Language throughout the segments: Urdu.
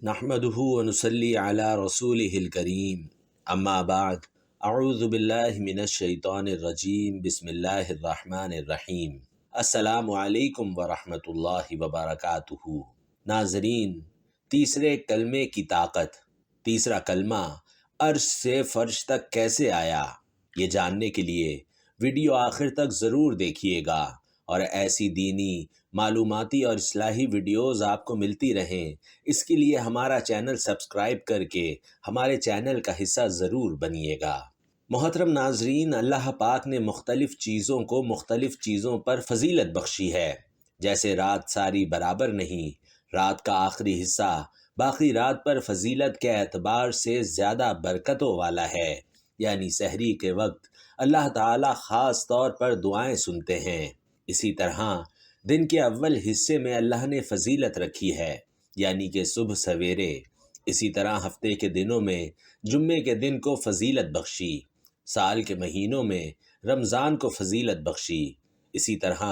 نحمدہ ونصلی علی رسولہ الکریم اما بعد اعوذ باللہ من الشیطان الرجیم بسم اللہ الرحمن الرحیم السلام علیکم ورحمۃ اللہ وبرکاتہ۔ ناظرین، تیسرے کلمے کی طاقت، تیسرا کلمہ عرش سے فرش تک کیسے آیا، یہ جاننے کے لیے ویڈیو آخر تک ضرور دیکھیے گا اور ایسی دینی، معلوماتی اور اصلاحی ویڈیوز آپ کو ملتی رہیں، اس کے لیے ہمارا چینل سبسکرائب کر کے ہمارے چینل کا حصہ ضرور بنیے گا۔ محترم ناظرین، اللہ پاک نے مختلف چیزوں کو مختلف چیزوں پر فضیلت بخشی ہے۔ جیسے رات ساری برابر نہیں، رات کا آخری حصہ باقی رات پر فضیلت کے اعتبار سے زیادہ برکتوں والا ہے، یعنی سحری کے وقت اللہ تعالیٰ خاص طور پر دعائیں سنتے ہیں۔ اسی طرح دن کے اول حصے میں اللہ نے فضیلت رکھی ہے، یعنی کہ صبح سویرے۔ اسی طرح ہفتے کے دنوں میں جمعے کے دن کو فضیلت بخشی، سال کے مہینوں میں رمضان کو فضیلت بخشی۔ اسی طرح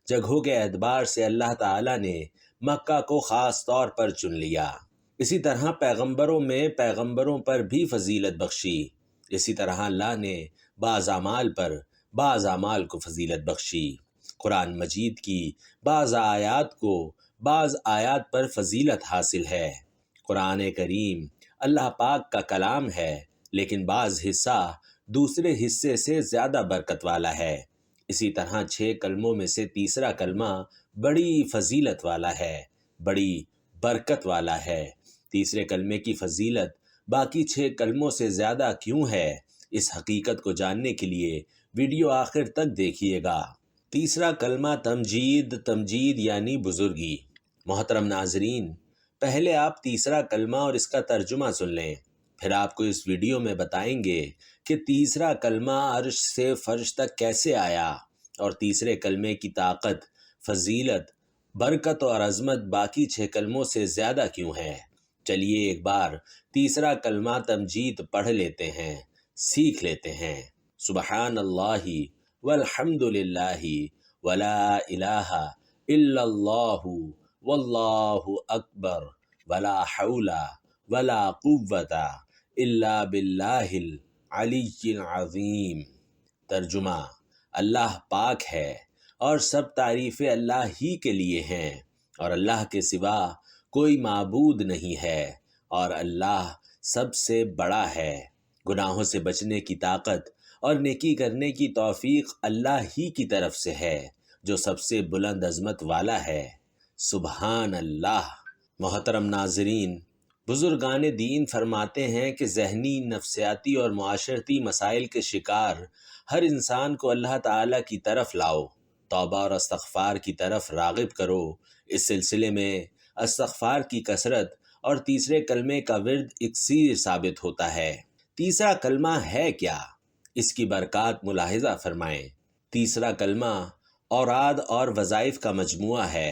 جگہوں کے اعتبار سے اللہ تعالیٰ نے مکہ کو خاص طور پر چن لیا۔ اسی طرح پیغمبروں میں پیغمبروں پر بھی فضیلت بخشی۔ اسی طرح اللہ نے بعض اعمال پر بعض اعمال کو فضیلت بخشی۔ قرآن مجید کی بعض آیات کو بعض آیات پر فضیلت حاصل ہے۔ قرآن کریم اللہ پاک کا کلام ہے، لیکن بعض حصہ دوسرے حصے سے زیادہ برکت والا ہے۔ اسی طرح 6 کلموں میں سے تیسرا کلمہ بڑی فضیلت والا ہے، بڑی برکت والا ہے۔ تیسرے کلمے کی فضیلت باقی 6 کلموں سے زیادہ کیوں ہے، اس حقیقت کو جاننے کے لیے ویڈیو آخر تک دیکھیے گا۔ تیسرا کلمہ تمجید یعنی بزرگی۔ محترم ناظرین، پہلے آپ تیسرا کلمہ اور اس کا ترجمہ سن لیں، پھر آپ کو اس ویڈیو میں بتائیں گے کہ تیسرا کلمہ عرش سے فرش تک کیسے آیا اور تیسرے کلمے کی طاقت، فضیلت، برکت اور عظمت باقی 6 کلموں سے زیادہ کیوں ہے۔ چلیے ایک بار تیسرا کلمہ تمجید پڑھ لیتے ہیں، سیکھ لیتے ہیں۔ سبحان اللہ والحمد للہ ولا الہ الا اللہ واللہ اکبر ولا حول ولا قوت الا باللہ العلی العظیم۔ ترجمہ: اللہ پاک ہے اور سب تعریفیں اللہ ہی کے لیے ہیں، اور اللہ کے سوا کوئی معبود نہیں ہے، اور اللہ سب سے بڑا ہے۔ گناہوں سے بچنے کی طاقت اور نیکی کرنے کی توفیق اللہ ہی کی طرف سے ہے، جو سب سے بلند عظمت والا ہے۔ سبحان اللہ۔ محترم ناظرین، بزرگان دین فرماتے ہیں کہ ذہنی، نفسیاتی اور معاشرتی مسائل کے شکار ہر انسان کو اللہ تعالیٰ کی طرف لاؤ، توبہ اور استغفار کی طرف راغب کرو۔ اس سلسلے میں استغفار کی کثرت اور تیسرے کلمے کا ورد اکسیر ثابت ہوتا ہے۔ تیسرا کلمہ ہے کیا؟ اس کی برکات ملاحظہ فرمائیں۔ تیسرا کلمہ اوراد اور وظائف کا مجموعہ ہے۔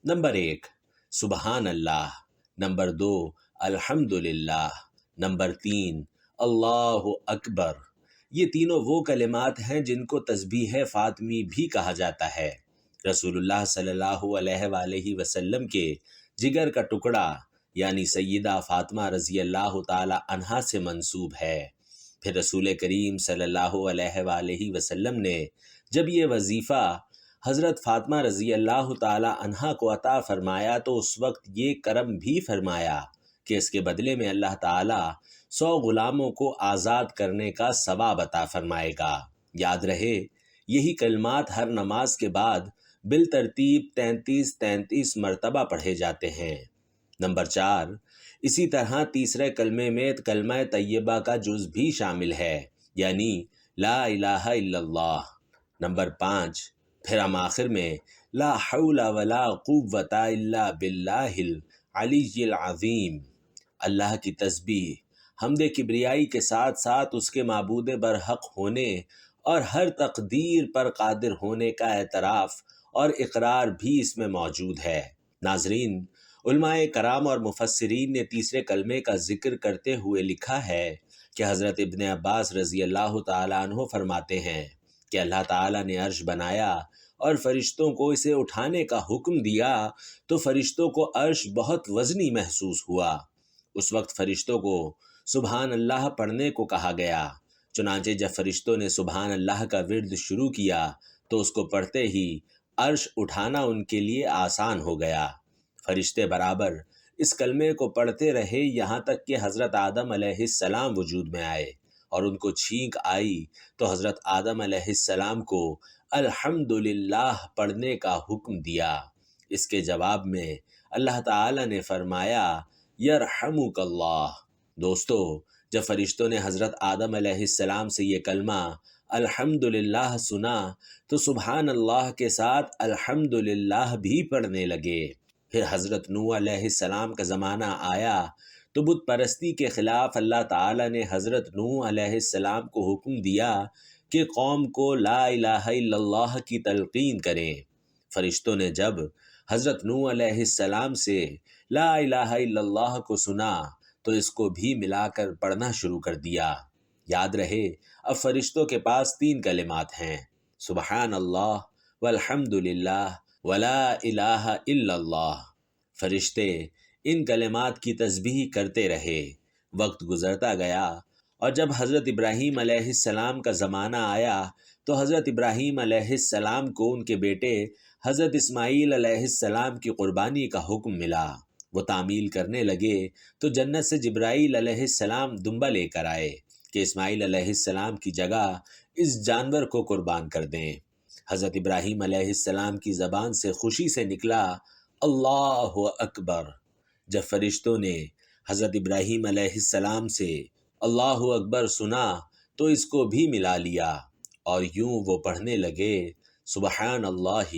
نمبر 1 سبحان اللہ، نمبر 2 الحمدللہ، نمبر 3 اللہ اکبر۔ یہ تینوں وہ کلمات ہیں جن کو تسبیح فاطمی بھی کہا جاتا ہے۔ رسول اللہ صلی اللہ علیہ وآلہ وسلم کے جگر کا ٹکڑا یعنی سیدہ فاطمہ رضی اللہ تعالی عنہا سے منسوب ہے۔ پھر رسول کریم صلی اللہ علیہ وآلہ وسلم نے جب یہ وظیفہ حضرت فاطمہ رضی اللہ تعالی عنہا کو عطا فرمایا تو اس وقت یہ کرم بھی فرمایا کہ اس کے بدلے میں اللہ تعالی 100 غلاموں کو آزاد کرنے کا ثواب عطا فرمائے گا۔ یاد رہے، یہی کلمات ہر نماز کے بعد بالترتیب 33 مرتبہ پڑھے جاتے ہیں۔ نمبر 4 اسی طرح تیسرے کلمے میں کلمہ طیبہ کا جز بھی شامل ہے، یعنی لا الہ الا اللہ۔ نمبر 5 پھر ہم آخر میں لا حول ولا قوت الا باللہ العلی العظیم۔ اللہ کی تسبیح، حمد کبریائی کے ساتھ ساتھ اس کے معبود برحق ہونے اور ہر تقدیر پر قادر ہونے کا اعتراف اور اقرار بھی اس میں موجود ہے۔ ناظرین، علماء کرام اور مفسرین نے تیسرے کلمے کا ذکر کرتے ہوئے لکھا ہے کہ حضرت ابن عباس رضی اللہ تعالیٰ عنہ فرماتے ہیں کہ اللہ تعالیٰ نے عرش بنایا اور فرشتوں کو اسے اٹھانے کا حکم دیا تو فرشتوں کو عرش بہت وزنی محسوس ہوا، اس وقت فرشتوں کو سبحان اللہ پڑھنے کو کہا گیا۔ چنانچہ جب فرشتوں نے سبحان اللہ کا ورد شروع کیا تو اس کو پڑھتے ہی عرش اٹھانا ان کے لیے آسان ہو گیا۔ فرشتے برابر اس کلمے کو پڑھتے رہے یہاں تک کہ حضرت آدم علیہ السلام وجود میں آئے، اور ان کو چھینک آئی تو حضرت آدم علیہ السلام کو الحمدللہ پڑھنے کا حکم دیا۔ اس کے جواب میں اللہ تعالی نے فرمایا یرحمک اللہ۔ دوستو، جب فرشتوں نے حضرت آدم علیہ السلام سے یہ کلمہ الحمدللہ سنا تو سبحان اللہ کے ساتھ الحمدللہ بھی پڑھنے لگے۔ پھر حضرت نوح علیہ السلام کا زمانہ آیا تو بت پرستی کے خلاف اللہ تعالی نے حضرت نوح علیہ السلام کو حکم دیا کہ قوم کو لا الہ الا اللہ کی تلقین کریں۔ فرشتوں نے جب حضرت نوح علیہ السلام سے لا الہ الا اللہ کو سنا تو اس کو بھی ملا کر پڑھنا شروع کر دیا۔ یاد رہے، اب فرشتوں کے پاس 3 کلمات ہیں، سبحان اللہ والحمد للہ ولا الہ الا اللہ۔ فرشتے ان کلمات کی تسبیح کرتے رہے۔ وقت گزرتا گیا اور جب حضرت ابراہیم علیہ السلام کا زمانہ آیا تو حضرت ابراہیم علیہ السلام کو ان کے بیٹے حضرت اسماعیل علیہ السلام کی قربانی کا حکم ملا۔ وہ تعمیل کرنے لگے تو جنت سے جبرائیل علیہ السلام دمبا لے کر آئے کہ اسماعیل علیہ السلام کی جگہ اس جانور کو قربان کر دیں۔ حضرت ابراہیم علیہ السلام کی زبان سے خوشی سے نکلا اللہ اکبر۔ جب فرشتوں نے حضرت ابراہیم علیہ السلام سے اللہ اکبر سنا تو اس کو بھی ملا لیا، اور یوں وہ پڑھنے لگے سبحان اللہ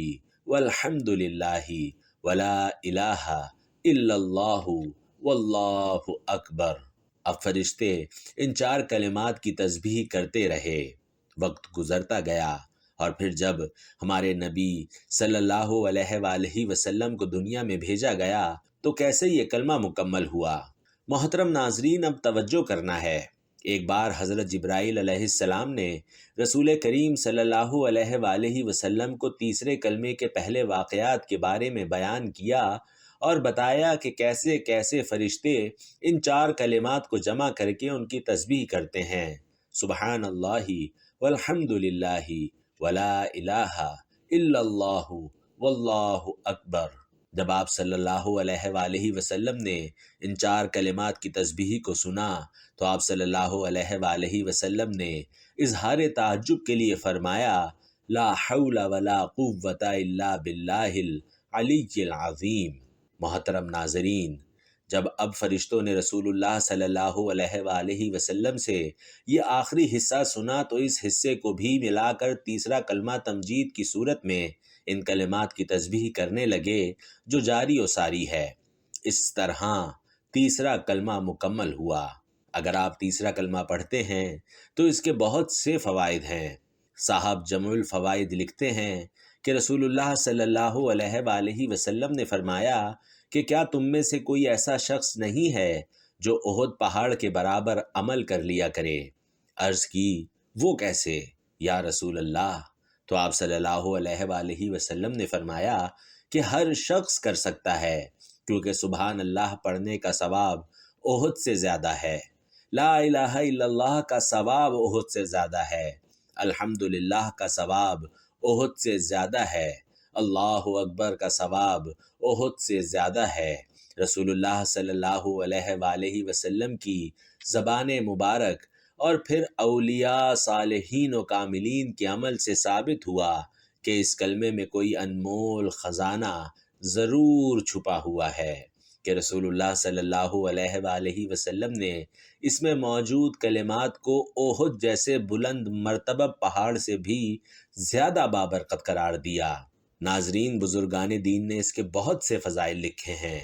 والحمد للہ ولا الہ الا اللہ واللہ اکبر۔ اب فرشتے ان 4 کلمات کی تسبیح کرتے رہے۔ وقت گزرتا گیا اور پھر جب ہمارے نبی صلی اللہ علیہ وآلہ وسلم کو دنیا میں بھیجا گیا تو کیسے یہ کلمہ مکمل ہوا۔ محترم ناظرین، اب توجہ کرنا ہے۔ ایک بار حضرت جبرائیل علیہ السلام نے رسول کریم صلی اللہ علیہ وآلہ وسلم کو تیسرے کلمے کے پہلے واقعات کے بارے میں بیان کیا اور بتایا کہ کیسے کیسے فرشتے ان 4 کلمات کو جمع کر کے ان کی تسبیح کرتے ہیں، سبحان اللہ والحمد للہ ولا الہ الا اللہ واللہ اکبر۔ جب آپ صلی اللہ علیہ وآلہ وسلم نے ان 4 کلمات کی تسبیح کو سنا تو آپ صلی اللہ علیہ وآلہ وسلم نے اظہار تعجب کے لیے فرمایا لا حول ولا قوة الا باللہ العلی العظیم۔ محترم ناظرین، جب اب فرشتوں نے رسول اللہ صلی اللہ علیہ وآلہ وسلم سے یہ آخری حصہ سنا تو اس حصے کو بھی ملا کر تیسرا کلمہ تمجید کی صورت میں ان کلمات کی تسبیح کرنے لگے جو جاری و ساری ہے۔ اس طرح تیسرا کلمہ مکمل ہوا۔ اگر آپ تیسرا کلمہ پڑھتے ہیں تو اس کے بہت سے فوائد ہیں۔ صاحب جمع الفوائد لکھتے ہیں کہ رسول اللہ صلی اللہ علیہ وآلہ وسلم نے فرمایا کہ کیا تم میں سے کوئی ایسا شخص نہیں ہے جو احد پہاڑ کے برابر عمل کر لیا کرے؟ عرض کی وہ کیسے یا رسول اللہ؟ تو آپ صلی اللہ علیہ وآلہ وسلم نے فرمایا کہ ہر شخص کر سکتا ہے، کیونکہ سبحان اللہ پڑھنے کا ثواب احد سے زیادہ ہے، لا الہ الا اللہ کا ثواب احد سے زیادہ ہے، الحمدللہ کا ثواب احد سے زیادہ ہے، اللہ اکبر کا ثواب احد سے زیادہ ہے۔ رسول اللہ صلی اللہ علیہ وآلہ وسلم کی زبان مبارک اور پھر اولیاء صالحین و کاملین کے عمل سے ثابت ہوا کہ اس کلمے میں کوئی انمول خزانہ ضرور چھپا ہوا ہے، کہ رسول اللہ صلی اللہ علیہ وآلہ وسلم نے اس میں موجود کلمات کو احد جیسے بلند مرتبہ پہاڑ سے بھی زیادہ بابرکت قرار دیا۔ ناظرین، بزرگان دین نے اس کے بہت سے فضائل لکھے ہیں،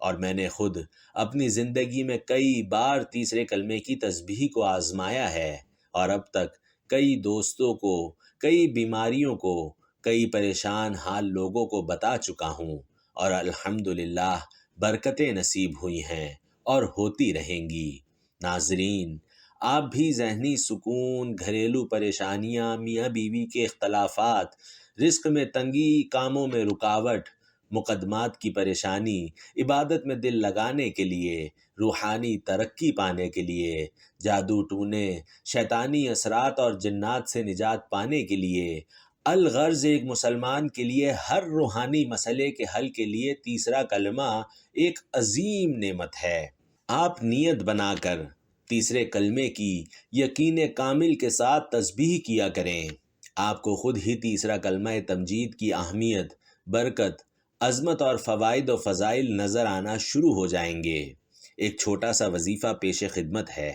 اور میں نے خود اپنی زندگی میں کئی بار تیسرے کلمے کی تسبیح کو آزمایا ہے، اور اب تک کئی دوستوں کو، کئی بیماریوں کو، کئی پریشان حال لوگوں کو بتا چکا ہوں، اور الحمدللہ برکتیں نصیب ہوئی ہیں اور ہوتی رہیں گی۔ ناظرین، آپ بھی ذہنی سکون، گھریلو پریشانیاں، میاں بیوی کے اختلافات، رزق میں تنگی، کاموں میں رکاوٹ، مقدمات کی پریشانی، عبادت میں دل لگانے کے لیے، روحانی ترقی پانے کے لیے، جادو ٹونے، شیطانی اثرات اور جنات سے نجات پانے کے لیے، الغرض ایک مسلمان کے لیے ہر روحانی مسئلے کے حل کے لیے تیسرا کلمہ ایک عظیم نعمت ہے۔ آپ نیت بنا کر تیسرے کلمے کی یقین کامل کے ساتھ تسبیح کیا کریں، آپ کو خود ہی تیسرا کلمہ تمجید کی اہمیت، برکت، عظمت اور فوائد و فضائل نظر آنا شروع ہو جائیں گے۔ ایک چھوٹا سا وظیفہ پیش خدمت ہے۔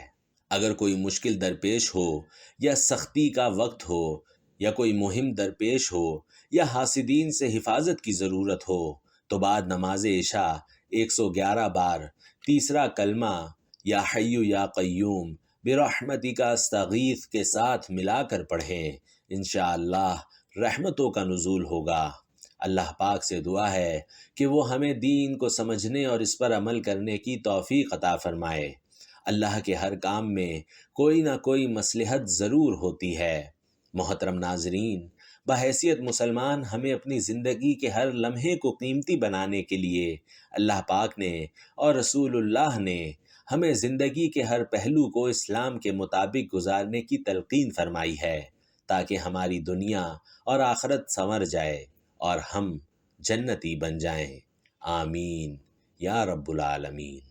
اگر کوئی مشکل درپیش ہو یا سختی کا وقت ہو یا کوئی مہم درپیش ہو یا حاسدین سے حفاظت کی ضرورت ہو تو بعد نماز عشاء 111 بار تیسرا کلمہ یا حی یا قیوم برحمتک استغیث کے ساتھ ملا کر پڑھیں، انشاءاللہ رحمتوں کا نزول ہوگا۔ اللہ پاک سے دعا ہے کہ وہ ہمیں دین کو سمجھنے اور اس پر عمل کرنے کی توفیق عطا فرمائے۔ اللہ کے ہر کام میں کوئی نہ کوئی مصلحت ضرور ہوتی ہے۔ محترم ناظرین، بحیثیت مسلمان ہمیں اپنی زندگی کے ہر لمحے کو قیمتی بنانے کے لیے اللہ پاک نے اور رسول اللہ نے ہمیں زندگی کے ہر پہلو کو اسلام کے مطابق گزارنے کی تلقین فرمائی ہے، تاکہ ہماری دنیا اور آخرت سنور جائے اور ہم جنتی بن جائیں۔ آمین یا رب العالمین۔